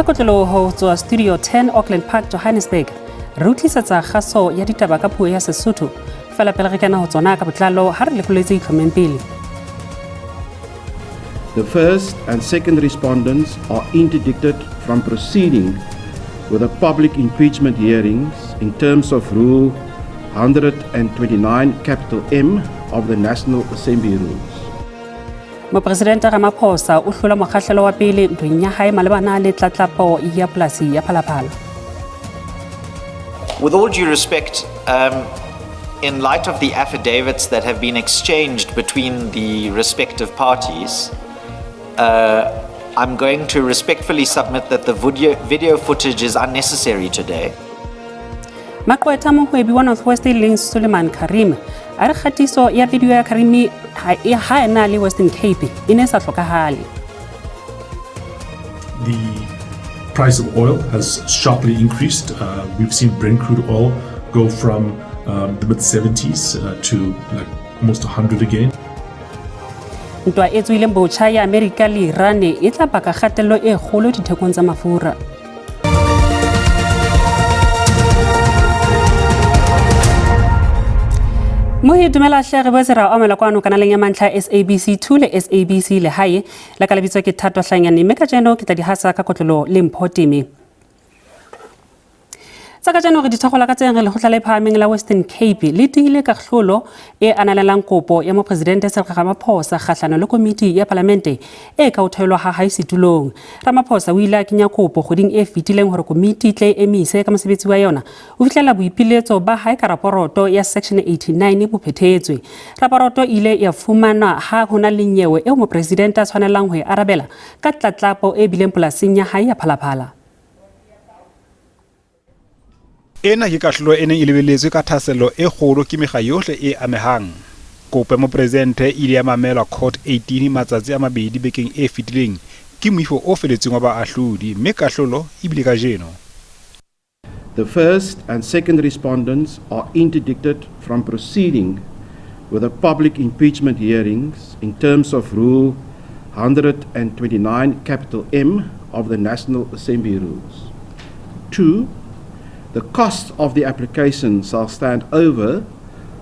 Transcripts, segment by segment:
kotlolo ho tswa Studio 10 Auckland Park, Johannesburg. Re utlwisatsa kgaso ya ditaba ka puo ya Sesotho. Fela pele re kana ho tsona ka botlalo ha re lekoletse itlhomeng pele. The first and second respondents are interdicted from proceeding with the public impeachment hearings in terms of Rule 129 capital M of the National Assembly Rules. Mopresidente Ramaphosa o hlola mokgahlelo wa pele ntweng ya hae malebana le tlatlapo ya polasi ya Phalaphala. With all due respect, in light of the affidavits that have been exchanged between the respective parties, I'm going to respectfully submit that the video footage is unnecessary today. Makweta mohwebi wa Northwest Link Suleiman Karim a re khatiso ya video ya Karimi ha ena le Western Cape ine sa hlokahale. The price of oil has sharply increased. We've seen Brent crude oil go from the mid-70s to like almost 100 again. Ntwa e tswile mbotjha ya America le Iran e tla baka kgatello e kgolo dithekong tsa mafura. Mohi dumela hle re botse ra omela kwano kanaleng ya mantlha SABC 2 le SABC le hae la ka lebitso ke Thato Hlanyane mme ka jeno ke tla di hasa ka kotlolo le Mphotimi. Tsaka jeno re dithogola ka tseng re le go tla phahameng la Western Cape le tile ka hlolo e analelang kopo ya mo presidente Cyril Ramaphosa kgahlano le komiti ya parlamente e ka uthelwa ha haisitulong. Ramaphosa o ile a kenya kopo goding e fitileng hore komiti tle emise ka mosebetsi wa yona o fitlela boipiletso ba hae ka raporoto ya section 89 bophethetswe. Raporoto ile ya fumana ha hona le nyewe e mo presidente a tshwanelang ho e arabela ka tlatlapo e bileng polasing ya hae ya Phalaphala. Ena ke kahlolo ene e lebeletswe ka thaselo e kgolo ke mekga yohle e amehang. Kopo mo presidente ile ya mamelwa court 18 matsatsi a mabedi bekeng e fitileng ke moifo o feletseng wa baahlodi mme kahlolo e bile ka jeno. The first and second respondents are interdicted from proceeding with the public impeachment hearings in terms of Rule 129 capital M of the National Assembly Rules. 2. The cost of the application shall stand over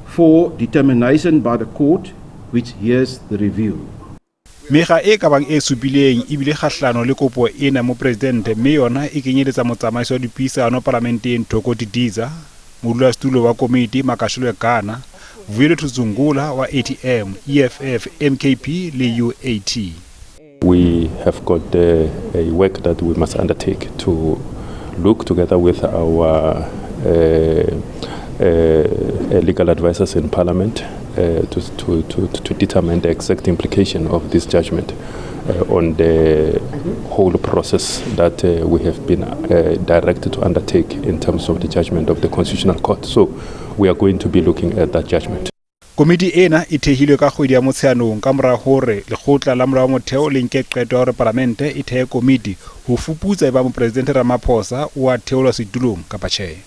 for determination by the court which hears the review. Mekga e ka bang e supileng e bile kgahlano le kopo ena mo presidente mme yona e kenyeletsa motsamaiso wa dipuisano parlamenteng Thoko Didiza, modulasetulo wa komiti Makashule Kana, Vuyelo Tuzungula wa ATM, EFF, MKP le UAT. We have got a work that we must undertake to look together with our legal advisors in Parliament to determine the exact implication of this judgment on the whole process that we have been directed to undertake in terms of the judgment of the Constitutional Court. So we are going to be looking at that judgment. Komiti ena e thehilwe ka kgwedi ya Motsheanong ka mora hore lekgotla la molao wa motheo le nke qeto hore parlamente e thehe komiti ho fuputsa eba mo presidente Ramaphosa o a theolwa setulong kapa tjhe.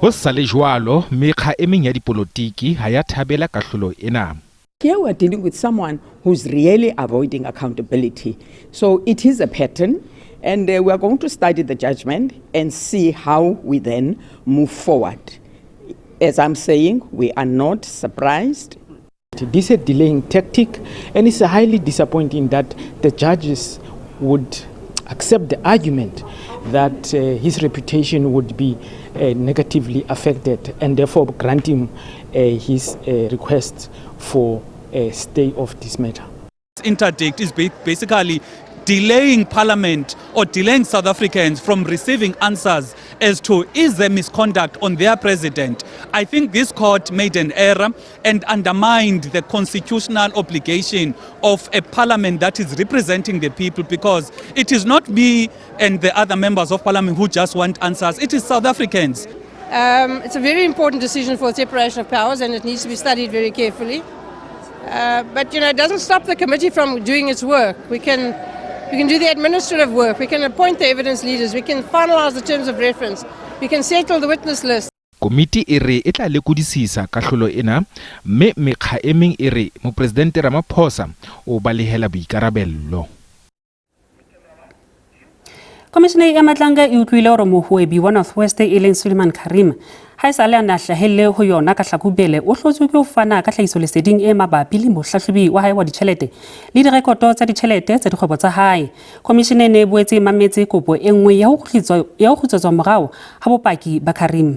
Ho sale jwalo mekga e meng ya dipolotiki ha ya thabela kahlolo ena. Here we are dealing with someone who's really avoiding accountability. So it is a pattern, and we are going to study the judgment and see how we then move forward. As I'm saying, we are not surprised. This is a delaying tactic, and it's highly disappointing that the judges would accept the argument that his reputation would be negatively affected, and therefore grant him his request for a stay of this matter. Interdict is basically delaying Parliament or delaying South Africans from receiving answers as to is there misconduct on their president. I think this court made an error and undermined the constitutional obligation of a parliament that is representing the people, because it is not me and the other members of parliament who just want answers, it is South Africans. It's a very important decision for separation of powers, and it needs to be studied very carefully. But it doesn't stop the committee from doing its work. We can do the administrative work, we can appoint the evidence leaders, we can finalize the terms of reference, we can settle the witness list. Komiti e re e tla lekodisisa kahlolo ena mme mekga e meng e re mo presidente Ramaphosa o balehela boikarabello. Commissioner ya Matlala e utlwile hore mohwebi wa North West e leng Suleiman Karim ha e sale a nahlahelle ho yona ka Hlakubele o hlotswe ke ho fana ka tlhahisoleseding e mabapi le mohlahlobi wa hae wa ditjhelete le direkoto tsa ditjhelete tsa dikgwebo tsa hae. Commissioner ne boetse mametse kopo e nngwe ya ho kgutlisetswa morao ha bopaki ba Karim.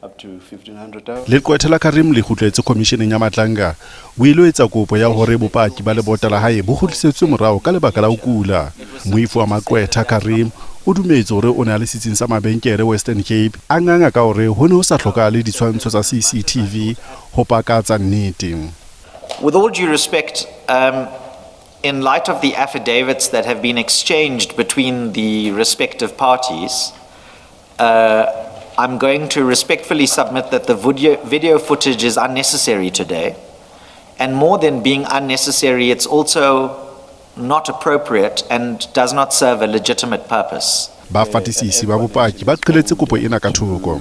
Up to 1,500 Lekwete la Karim le kgutletse komisheneng ya Matlala o ile etsa kopo ya hore bopaki ba lebota la hae bo kgutlisetswe morao ka lebaka la ho kula. Moifu wa maqwetha Karim o dumetse hore o ne le sitsing sa mabenkele Western Cape a nganga ka hore ho ne ho sa hlokahale ditshwantsho tsa CCTV ho pakatsa nnete. With all due respect, in light of the affidavits that have been exchanged between the respective parties, I'm going to respectfully submit that the video footage is unnecessary today. And more than being unnecessary, it's also not appropriate and does not serve a legitimate purpose. Ba fatisisi ba bopaki ba qheletse kopo ena ka thoko.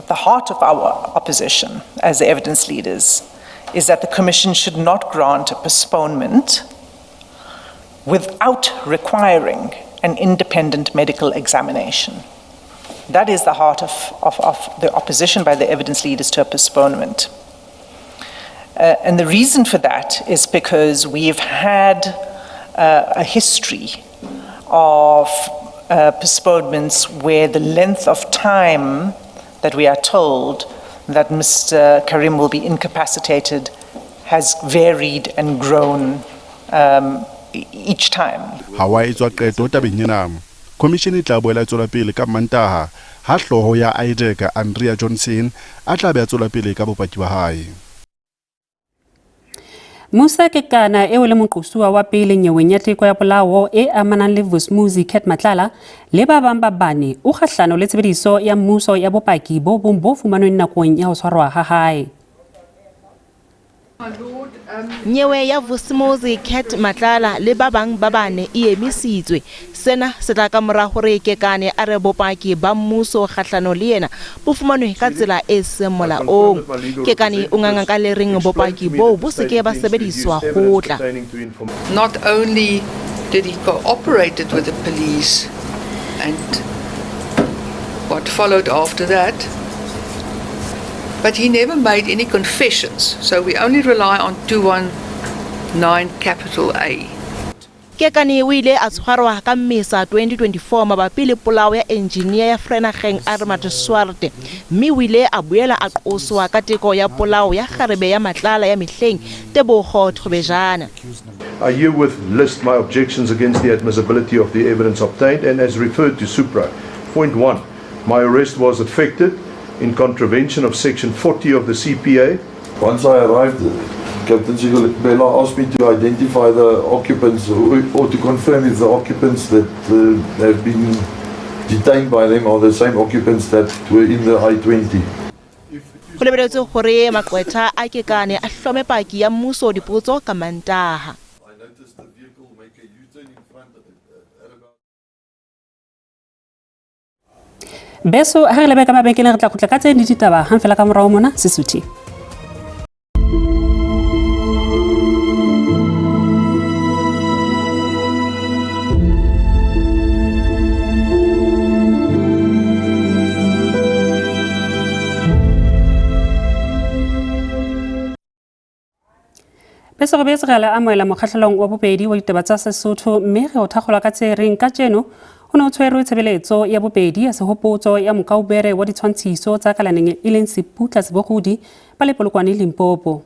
The heart of our opposition as the evidence leaders is that the Commission should not grant a postponement without requiring an independent medical examination. That is the heart of the opposition by the evidence leaders to a postponement. And the reason for that is because we've had a history of postponements where the length of time that we are told that Mr. Karim will be incapacitated has varied and grown each time. Hawaii tswa qeto tabeng ena. Commission e tla boela tswela pele ka Mantaha ha hloho ya Ideka Andrea Johnson a tla be a tswela pele ka bopaki ba hae. Musa Kekana e le moqosuwa wa pele nyeweng ya teko ya polao e amanang le Vusmuzi Ket Matlala le ba bang ba bane o kgahlano le tshebediso ya mmuso ya bopaki bo bong bo fumanweng nakong ya ho tshwarwa ha hae. Nyewe ya Vusmuzi Ket Matlala le ba bang ba bane e emisitswe. Sena se tla ka mora hore Kekane a re bopaki ba mmuso kgahlano le yena bo fumanwe ka tsela e seng molaong. Kekane o nganga ka le reng bopaki bo bo se ke ba sebediswa hotla. Not only did he cooperate with the police and what followed after that, but he never made any confessions, so we only rely on 219 capital A. Kekane o ile a tshwarwa ka Mmesa 2024 mabapi le polao ya engineer ya Frenageng Armat Swarte, mme o ile a boela a qoswa ka teko ya polao ya Kgarebe ya Matlala ya Mehleng Tebogo Thobejana. I herewith list my objections against the admissibility of the evidence obtained and as referred to supra. Point 1. My arrest was effected in contravention of section 40 of the CPA. Once I arrived, Captain Sebogodi asked me to identify the occupants or to confirm if the occupants that have been detained by them are the same occupants that were in the I-20. Ho lebeletswe hore maqwetha a Kekane a hlome paki ya mmuso dipotso ka Mantaha. Beso ha re lebe ka mabenkele re tla khutla ka tse ditaba hang fela ka morao mona Sesotho. Beso re betsa gala amoela mokgahlelong wa bobedi wa ditaba tsa Sesotho mme re o thakgola ka tse reng ka tseno o ne o tshwerwe tshebeletso ya bobedi ya sehopotso ya mokaubere wa ditshwantshiso tsa kalaneng e leng Seputla Sebogodi ba le Polokwane Limpopo.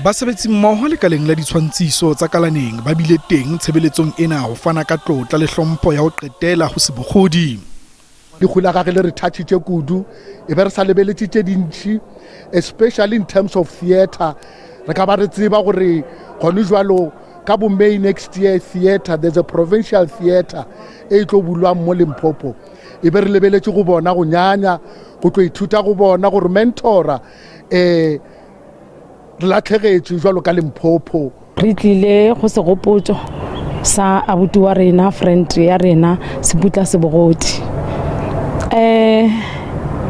Basebetsi mmoho le kaleng la ditshwantshiso tsa kalaneng ba bile teng tshebeletsong ena ho fana ka tlotla le hlompho ya ho qetela ho Sebogodi. Di khula ka le re thathitse kudu e be re sa lebeletse tse dintshi, especially in terms of theatre. Re ka ba re tseba gore gone jwalo ka bo May next year theatre, there's a provincial theatre e tlo bulwang mo Limpopo. E be re lebeletse go bona go nyanya go tlo ithuta go bona gore mentora re latlhegetse jwalo ka Limpopo. Re tlile go segopotso sa abuti wa rena, friend ya rena Seputla Sebogodi.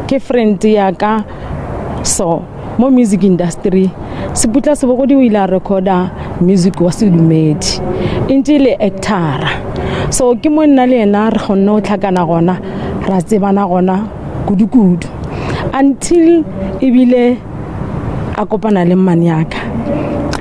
Ke friend ya ka so mo music industry Seputla Sebogodi o ile a recorda music wa sedumedi ntse le actora so ke mo nna le ena re gonna o tlhakana gona ra tsebana gona kudu until ebile a kopana le maniaka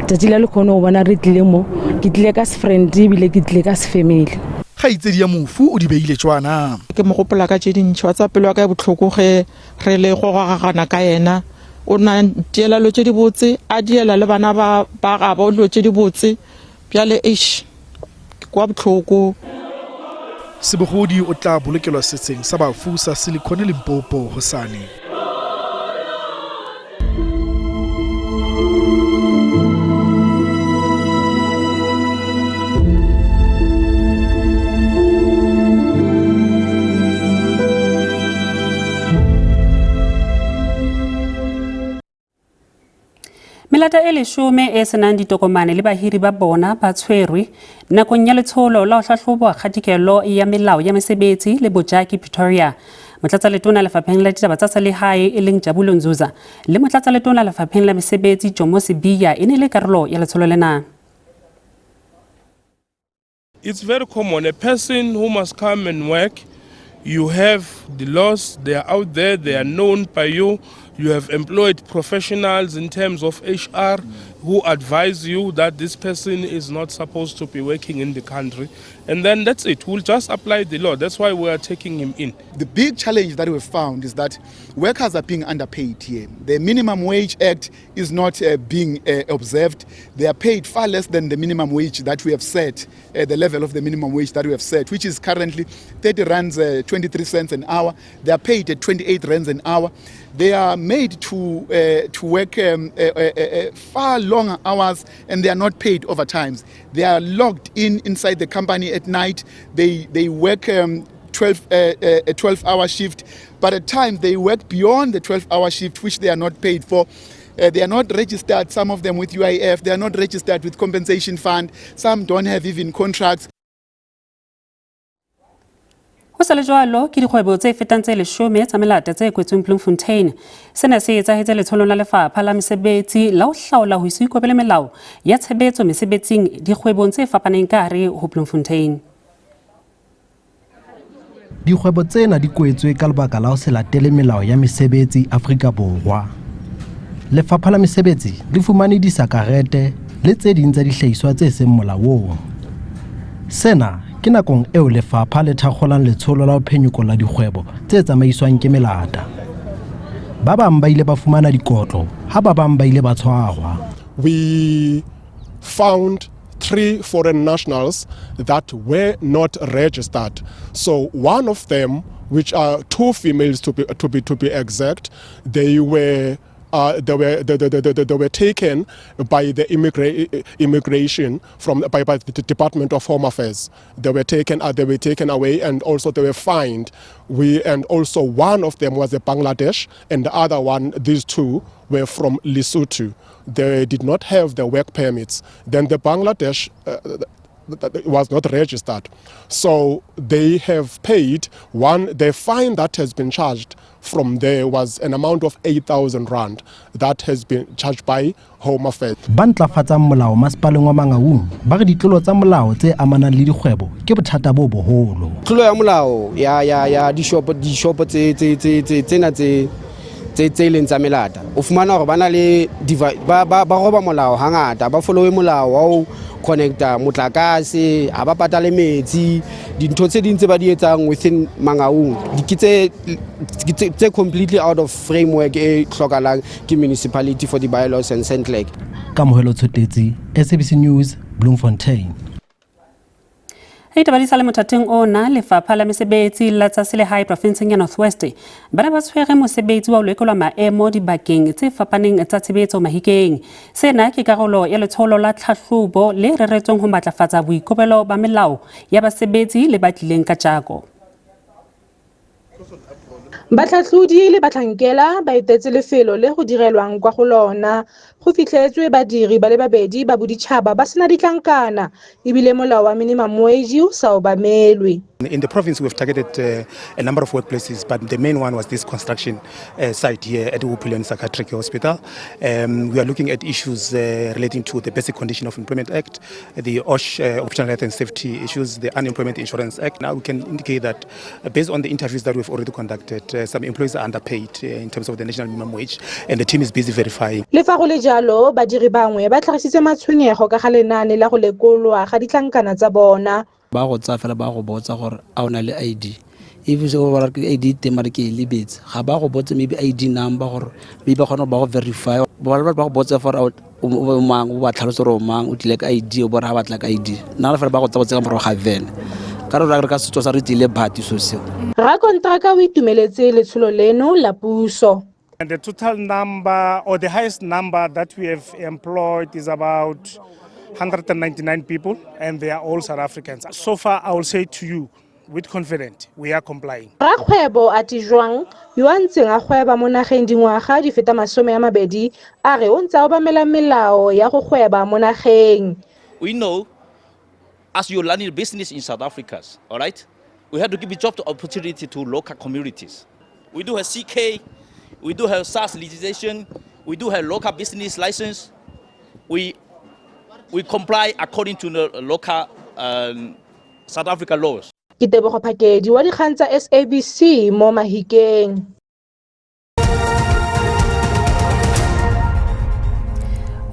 tšatši le lekgono o bona re tlile mo ke tlile ka se friend ebile ke tlile ka se family kgaitsedi ya mofu o di beile tšwana ke mo gopola ka tše dintšhwa tsa pelo ya ka botlhoko ge re le go gagana ka yena o na diela lo tše di botse a diela le bana ba ga ba lo tše di botse bjale ke kwa botlhoko Sebogodi o tla bolokelwa setsheng sa bafu sa Silicon Limpopo hosane. Melata e leshome e senang ditokomane le bahiri ba bona ba tshwerwe nakong ya letsholo la ho hlahlobwa kgatikelo ya melao ya mesebetsi le bojaki Pretoria. Motlatsa letona lefapheng la ditaba tsa selehae e leng Jabulo Nzuza le motlatsa letona lefapheng la mesebetsi Jomo Sibiya e ne le karolo ya letsholo lena. It's very common. A person who must come and work, you have the laws, they are out there, they are known by you. You have employed professionals in terms of HR who advise you that this person is not supposed to be working in the country. And then that's it. We'll just apply the law. That's why we are taking him in. The big challenge that we've found is that workers are being underpaid here. The Minimum Wage Act is not being observed. They are paid far less than the minimum wage that we have set, the level of the minimum wage that we have set, which is currently 30 rands, 23 cents an hour. They are paid at 28 rands an hour. They are made to work far longer hours, and they are not paid overtimes. They are logged inside the company at night. They work a 12-hour shift, but at times they work beyond the 12-hour shift, which they are not paid for. They are not registered, some of them with UIF. They are not registered with compensation fund. Some don't have even contracts. Ho sa le jwalo ke dikgwebo tse fetang tse 10 tsa melata tse kwetsweng Bloemfontein. Sena se etsahetse letsholong la lefapha la mesebetsi la ho hlaola ho ikobele melao ya tshebetso mesebetsing dikgwebong tse fapaneng ka hare ho Bloemfontein. Dikgwebo tsena di kwetswe ka lebaka la ho se latele melao ya mesebetsi Afrika Borwa. Lefapha la mesebetsi le fumane disakarete le tse ding tsa dihlahiswa tse seng molaong. Sena ke nakong eo lefapha le thakgolang letsholo la ho phenyokolla dikgwebo tse tsamaiswang ke melata. Ba bang ba ile ba fumana dikotlo ha ba bang ba ile ba tshwarwa. We found 3 foreign nationals that were not registered. So one of them, which are 2 females to be exact, they were taken by the immigration by the Department of Home Affairs. They were taken away, and also they were fined. And also one of them was a Bangladesh, and the other one, these 2 were from Lesotho. They did not have the work permits. Then the Bangladesh was not registered. So they have paid the fine that has been charged from there was an amount of 8,000 rand that has been charged by Home Affairs. Bantlafatsa molao masepaleng wa Mangaung ba re ditlolo tsa molao tse amanang le dikgwebo ke bothata bo boholo. Tlolo ya molao ya dishopo tsena tse leng tsa melata. O fumana hore bana le ba roba molao hangata, ba followe molao wa ho connecta motlakase, ha ba patale metsi, dintho tse ding tse ba di etsang within Mangaung tse completely out of framework e hlokahalang ke municipality for the bylaws and Sentlek. Kamohelo Tshotetse, SABC News, Bloemfontein. Ditaba di sa le mothating ona lefapha la mesebetsi la tsa selehae provinseng ya North West bana ba tshwere mosebetsi wa ho lekolwa maemo dibakeng tse fapaneng tsa tshebetso Mahikeng. Sena ke karolo ya letsholo la tlhahlobo le reretsweng ho matlafatsa boikobelo ba melao ya basebetsi le batlileng ka tjako. Batlhatlodi le batlankela ba etetse lefelo le go direlwang kwa go lona go fitlhetswe badiri ba le babedi ba boditšhaba ba sena ditlankana ebile molao wa minimum wage o sa obamelwe. In the province, we've targeted a number of workplaces, but the main one was this construction site here at Upilion Psychiatric Hospital. We are looking at issues relating to the Basic Condition of Employment Act, the OSH, Occupational Health and Safety issues, the Unemployment Insurance Act. Now we can indicate that based on the interviews that we've already conducted, some employees are underpaid in terms of the national minimum wage, and the team is busy verifying. Le fa go le jalo badiri bangwe ba tlhagisitse matshwenyego ka ga lenaane la go lekolwa ga ditlankana tsa bona. Ba go tsa fela ba go botsa gore a o na le ID if se go re ID te mare ke lebetse ga ba go botsa maybe ID number gore maybe ba gona ba go verify ba go botsa for o mang o ba tlhalosa gore o mang o tlile ka ID o bora ba tla ka ID na le fela ba go tsa ka ga vele ka re ka setso sa re tile bhati so se ra kontraka o itumeletse letsholo leno la puso. And the total number or the highest number that we have employed is about 199 people, and they are all South Africans. So far, I will say to you, with confidence, we are complying. Rakgwebo a Tijwang yo a ntseng a gweba mo nageng dingwaga di feta 20 a re o ntse a obamela melao ya go gweba mo nageng. We know, as you're learning business in South Africa, all right, we have to give a job opportunity to local communities. We do have CK, we do have SARS legislation, we do have local business license. We comply according to the local South Africa laws. Ditebogo Phakedi wa dikgang tsa SABC mo Mahikeng.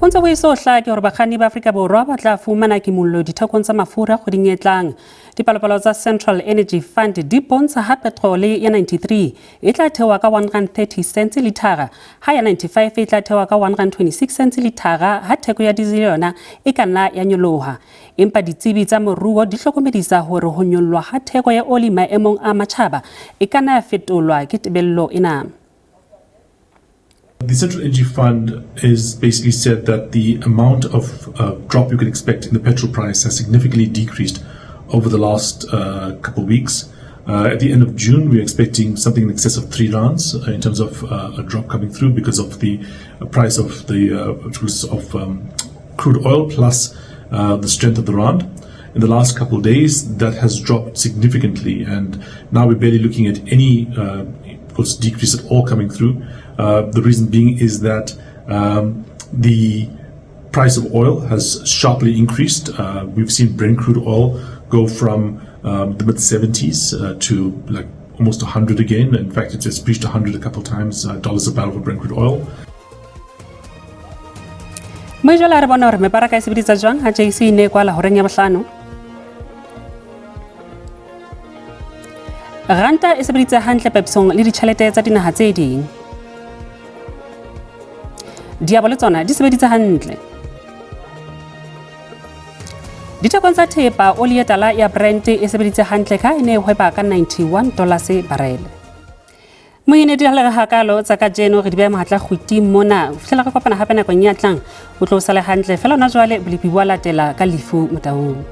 Ho ntse ho isohla ke hore bakganni ba Afrika Borwa ba tla fumana kimollo dithekong tsa mafura kgweding e tlang. Dipalopalo tsa Central Energy Fund di bontsha ha petrol ya 93 e tla thewa ka 130 cents litara, ha ya 95 e tla thewa ka 126 cents litara, ha theko ya diesel yona e ka nna ya nyoloha. Empa ditsebi tsa moruo di hlokomedisa hore ho nyollwa ha theko ya oli maemong a matjhaba e ka nna ya fetolwa ke tebello ena. The Central Energy Fund is basically said that the amount of drop you can expect in the petrol price has significantly decreased over the last couple of weeks. At the end of June, we're expecting something in excess of 3 rands in terms of a drop coming through because of the price of crude oil plus the strength of the rand. In the last couple of days, that has dropped significantly, and now we're barely looking at any decrease at all coming through. The reason being is that the price of oil has sharply increased. We've seen Brent crude oil go from the mid-70s to like almost 100 again. In fact, it's breached 100 a couple of times, dollars a barrel for Brent crude oil. Mojala re bona hore mebaraka e sebedisa jwang ha JC ne kwa la horeng ya bohlano. Ranta e sebeditse hantle pepsong le ditjhelete tsa dinaha tse ding. Diabo le tsona di sebeditse hantle. Dithekong tsa thepa oli ya tala ya Brent e sebeditse hantle ka ene e hweba ka $91 barele. Moinedi ha le hakalo tsa ka jeno re di beha mahatla kgwiti mona fihlela re kopana hape nakong ya tlang o tlo sala hantle fela ona jwale bolipi bua latela ka lefu motaung.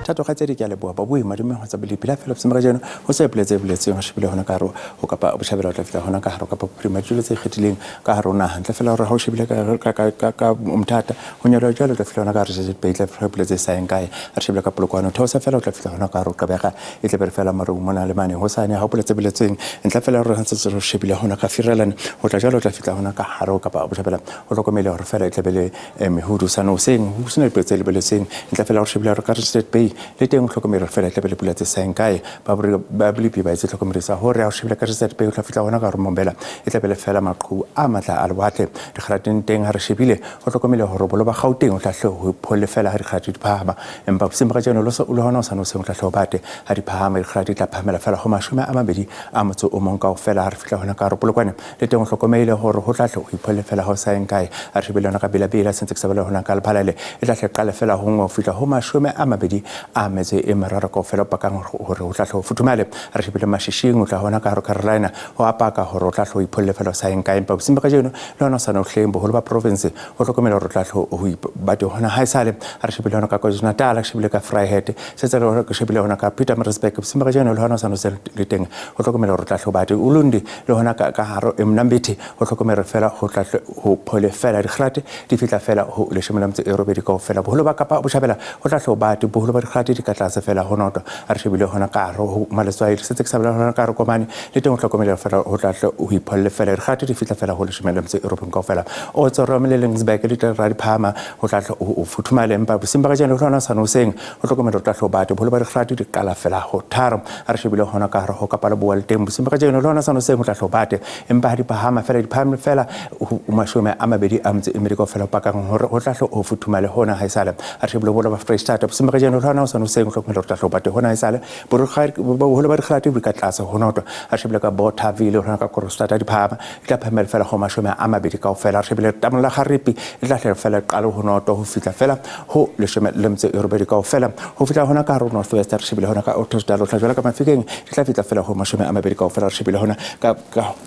Thato ga tse di ke a leboa ba boi madume go tsa bolipi la fela semaka jeno go se pletse ho shebile hona ka ro go kapa bo shabela tla fela hona ka haro kapa prima dilo tse kgethileng ka haro na hantle fela hore ha o shebile ka umthata go nyalo jalo tla fela hona ka re se peitle fela pletse sa enkae a shebile ka polokwana thosa fela tla fela hona ka ro ka bega e tle fela maru mona le mane ho sane ha pletse biletseng entla fela hore hantse se shebile hona ka firelan go tla jalo tla fela hona ka haro kapa bo shabela go lokomele hore fela e tle bele mehudu sano seng ho sene pletse le beletseng entla fela hore shebile hore ka state pay le teng hlokomelo fela tle bele puletse saenkae ba bolipi ba itse hlokomelisa hore a shebile ka state pay o tla fitla hona ka re mombela e tle bele fela maqhu a matla a lewatle di kharateng teng ha re shebile go hlokomele hore bolo ba gauteng o tla hle ho phole fela ha di kharati di phama empa semaka jeno lo se o le hona o sano se o tla hlobate ha di phama di kharati tla phamela fela go mashome a mabedi a motso o mong ka o fela ha re fitla hona ka re polokwane le teng hlokomele hore ho tla hle o iphole fela ho saenkae a shebile hona ka bila sentse ke sa bele hona ka le phalale e tla hle qale fela ho ngo fitla ho mashome a mabedi a metse e meraro kaofela pakang hore o tla tlo futhumale re shebile mashishing o tla hona ka hare Carolina ho apaka hore o tla tlo ipholle fela sa enka empa simba ka jeno le hona sana o hleng boholo ba province o hlokomela hore o tla tlo ho ba di hona ha sale re shebile hona ka KwaZulu-Natal re shebile ka Vryheid se tsa re shebile hona ka Pietermaritzburg simba ka jeno le hona sana se le teng o hlokomela hore o tla tlo ba di ulundi le hona ka haro emnambithi o hlokomela fela ho tla ho phole fela di khrate di fitla fela ho le shemela mtse erobedi ka fela boholo ba kapa boshabela ho tla tlo ba di boholo ba di khrate di ka tlase fela ho noto re shebile hona ka haro maleswaile se tse sabela hona ka haro komane le teng o hlokomela fela ho tla tlo ho ipholle fela di khrate di fitla fela ho le shemela mtse erobedi ka fela o tsoromele Lingsburg le tla di phama ho tla tlo o futhumale empa bosimba ka jeno hona sana o seng o hlokomela tla tlo ba di boholo ba di khrate di kala fela ho tharo re shebile hona ka haro ho kapala bo le teng bosimba ka jeno hona sana o seng ho tla tlo ba di empa di phama fela di phama fela o mashome a mabedi a mtse emeriko fela pakang hore o tla tlo o futhumale hona ha isale a shebile bola ba Freestata bosimba ka jeno hona o sana o seng hlokomela tla tlo ba di hona isale bo holo ba di khlate di ka tlase hona to a shebile ka Bothaville hona ka Korostata di phama tla phamela fela ho mashome a mabedi ka fela a shebile tamola kharipi tla hlela fela qalo hona to ho fitla fela ho le shome le mtse erobedi ka fela ho fitla hona ka North West re shebile hona ka Ottosdal o tla jwala ka Mafikeng tla fitla fela ho mashome a mabedi ka fela re shebile hona ka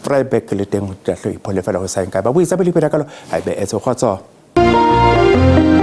Vryburg le teng tla hlo iphole fela ho sa enka ba buitsa bele pela kalo ha be etso khotso